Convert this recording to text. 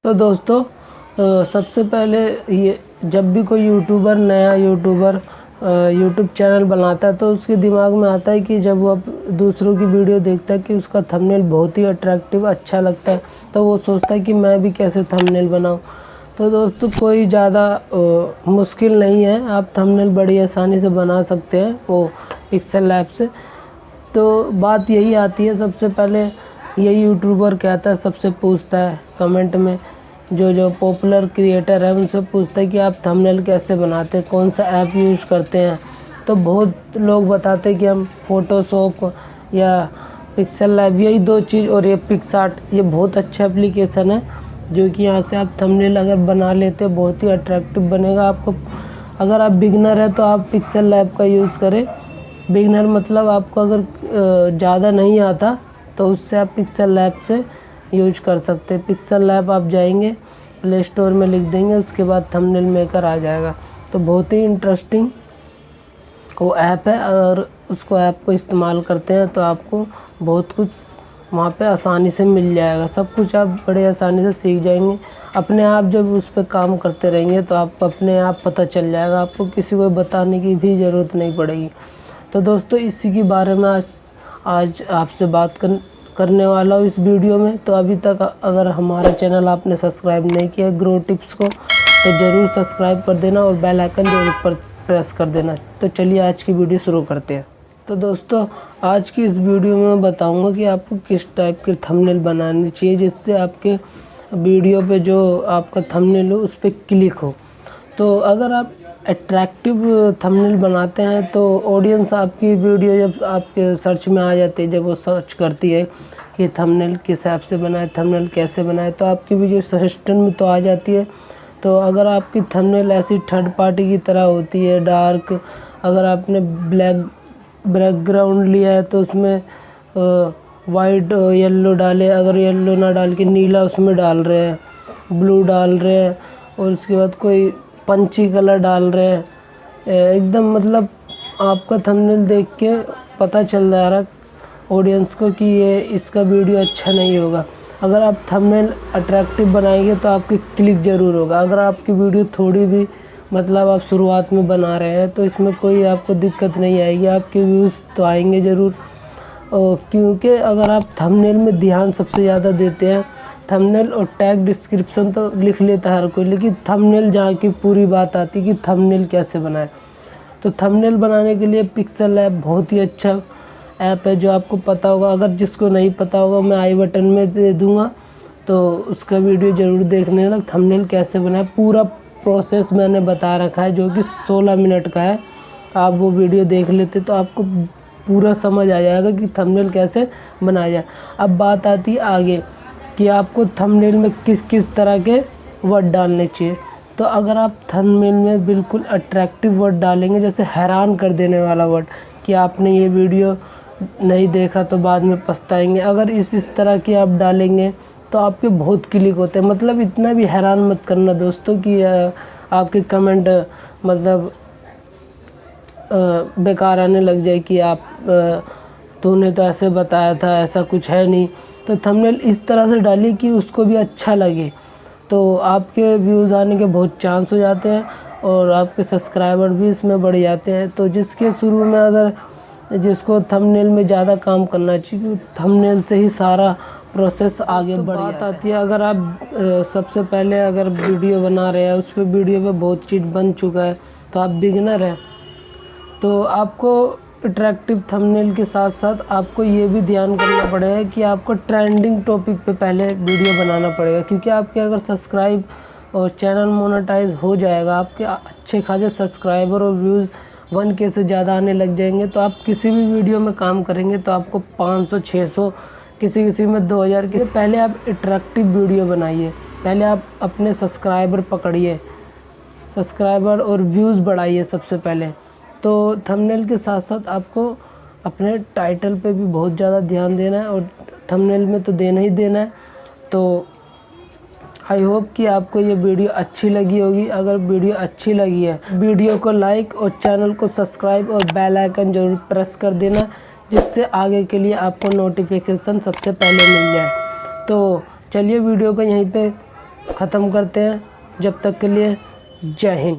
तो दोस्तों सबसे पहले ये जब भी कोई नया यूट्यूबर यूट्यूब चैनल बनाता है तो उसके दिमाग में आता है कि जब वो दूसरों की वीडियो देखता है कि उसका थंबनेल बहुत ही अट्रैक्टिव अच्छा लगता है, तो वो सोचता है कि मैं भी कैसे थंबनेल बनाऊं। तो दोस्तों कोई ज़्यादा मुश्किल नहीं है, आप थंबनेल बड़ी आसानी से बना सकते हैं वो पिक्सेल लैब से। तो बात यही आती है, सबसे पहले यही यूट्यूबर कहता है, सबसे पूछता है कमेंट में, जो पॉपुलर क्रिएटर है उनसे पूछता है कि आप थंबनेल कैसे बनाते हैं, कौन सा ऐप यूज़ करते हैं। तो बहुत लोग बताते हैं कि हम फ़ोटोशॉप या पिक्सेल लैब, यही दो चीज़, और ये पिक्सआर्ट, ये बहुत अच्छा एप्लीकेशन है जो कि यहाँ से आप थंबनेल अगर बना लेते हैं बहुत ही अट्रैक्टिव बनेगा आपको। अगर आप बिगनर है तो आप पिक्सेल लैब का यूज़ करें। बिगनर मतलब आपको अगर ज़्यादा नहीं आता तो उससे आप पिक्सेल लैब से यूज कर सकते हैं। पिक्सेल लैब आप जाएंगे, प्ले स्टोर में लिख देंगे, उसके बाद थंबनेल मेकर आ जाएगा। तो बहुत ही इंटरेस्टिंग वो ऐप है, और उसको ऐप को इस्तेमाल करते हैं तो आपको बहुत कुछ वहाँ पे आसानी से मिल जाएगा। सब कुछ आप बड़े आसानी से सीख जाएंगे अपने आप। जब उस पर काम करते रहेंगे तो आपको अपने आप पता चल जाएगा, आपको किसी को बताने की भी ज़रूरत नहीं पड़ेगी। तो दोस्तों इसी के बारे में आज आपसे बात करने वाला हूँ इस वीडियो में। तो अभी तक अगर हमारा चैनल आपने सब्सक्राइब नहीं किया ग्रो टिप्स को, तो ज़रूर सब्सक्राइब कर देना और बेल आइकन जरूर प्रेस कर देना। तो चलिए आज की वीडियो शुरू करते हैं। तो दोस्तों आज की इस वीडियो में मैं बताऊंगा कि आपको किस टाइप के थंबनेल बनानी चाहिए जिससे आपके वीडियो पे जो आपका थंबनेल हो उस पर क्लिक हो। तो अगर आप अट्रैक्टिव थंबनेल बनाते हैं तो ऑडियंस आपकी वीडियो जब आपके सर्च में आ जाती है, जब वो सर्च करती है कि थंबनेल किस ऐप से बनाए, थंबनेल कैसे बनाए, तो आपकी वीडियो सजेशन में तो आ जाती है। तो अगर आपकी थंबनेल ऐसी थर्ड पार्टी की तरह होती है, डार्क, अगर आपने ब्लैक बैकग्राउंड लिया है तो उसमें वाइट येलो डाले, अगर येलो ना डाल के नीला उसमें डाल रहे हैं, ब्लू डाल रहे हैं, और उसके बाद कोई पंची कलर डाल रहे हैं, एकदम मतलब आपका थंबनेल देख के पता चल जा रहा है ऑडियंस को कि ये इसका वीडियो अच्छा नहीं होगा। अगर आप थंबनेल अट्रैक्टिव बनाएंगे तो आपकी क्लिक ज़रूर होगा। अगर आपकी वीडियो थोड़ी भी मतलब आप शुरुआत में बना रहे हैं तो इसमें कोई आपको दिक्कत नहीं आएगी, आपके व्यूज़ तो आएंगे ज़रूर। क्योंकि अगर आप थंबनेल में ध्यान सबसे ज़्यादा देते हैं, थंबनेल और टैग डिस्क्रिप्शन तो लिख लेता है हर कोई, लेकिन थंबनेल जहाँ की पूरी बात आती है कि थंबनेल कैसे बनाएं। तो थंबनेल बनाने के लिए पिक्सेल लैब बहुत ही अच्छा ऐप है जो आपको पता होगा। अगर जिसको नहीं पता होगा मैं आई बटन में दे दूँगा, तो उसका वीडियो ज़रूर देख लेना। थंबनेल कैसे बनाएं पूरा प्रोसेस मैंने बता रखा है जो कि 16 मिनट का है। आप वो वीडियो देख लेते तो आपको पूरा समझ आ जाएगा कि थंबनेल कैसे बनाया जाए। अब बात आती है आगे कि आपको थंबनेल में किस किस तरह के वर्ड डालने चाहिए। तो अगर आप थंबनेल में बिल्कुल अट्रैक्टिव वर्ड डालेंगे, जैसे हैरान कर देने वाला वर्ड कि आपने ये वीडियो नहीं देखा तो बाद में पछताएंगे, अगर इस तरह की आप डालेंगे तो आपके बहुत क्लिक होते हैं। मतलब इतना भी हैरान मत करना दोस्तों कि आपके कमेंट मतलब बेकार आने लग जाए कि आप तूने तो ऐसे बताया था, ऐसा कुछ है नहीं। तो थंबनेल इस तरह से डालिए कि उसको भी अच्छा लगे, तो आपके व्यूज़ आने के बहुत चांस हो जाते हैं और आपके सब्सक्राइबर भी इसमें बढ़ जाते हैं। तो जिसके शुरू में अगर जिसको थंबनेल में ज़्यादा काम करना चाहिए, क्योंकि थंबनेल से ही सारा प्रोसेस आगे बढ़ जाता है। आती है अगर आप सबसे पहले अगर वीडियो बना रहे हैं, उस पर वीडियो पे बहुत चीज़ बन चुका है, तो आप बिगिनर हैं, तो आपको अट्रैक्टिव थंबनेल के साथ साथ आपको ये भी ध्यान करना पड़ेगा कि आपको ट्रेंडिंग टॉपिक पे पहले वीडियो बनाना पड़ेगा। क्योंकि आपके अगर सब्सक्राइब और चैनल मोनेटाइज हो जाएगा, आपके अच्छे खासे सब्सक्राइबर और व्यूज़ 1K से ज़्यादा आने लग जाएंगे, तो आप किसी भी वीडियो में काम करेंगे तो आपको 500 600 किसी में 2000 के। पहले आप अट्रैक्टिव वीडियो बनाइए, पहले आप अपने सब्सक्राइबर पकड़िए, सब्सक्राइबर और व्यूज़ बढ़ाइए सबसे पहले। तो थंबनेल के साथ साथ आपको अपने टाइटल पे भी बहुत ज़्यादा ध्यान देना है, और थंबनेल में तो देना ही देना है। तो आई होप कि आपको ये वीडियो अच्छी लगी होगी। अगर वीडियो अच्छी लगी है, वीडियो को लाइक और चैनल को सब्सक्राइब और बेल आइकन ज़रूर प्रेस कर देना, जिससे आगे के लिए आपको नोटिफिकेशन सबसे पहले मिल जाए। तो चलिए वीडियो को यहीं पे ख़त्म करते हैं। जब तक के लिए जय हिंद।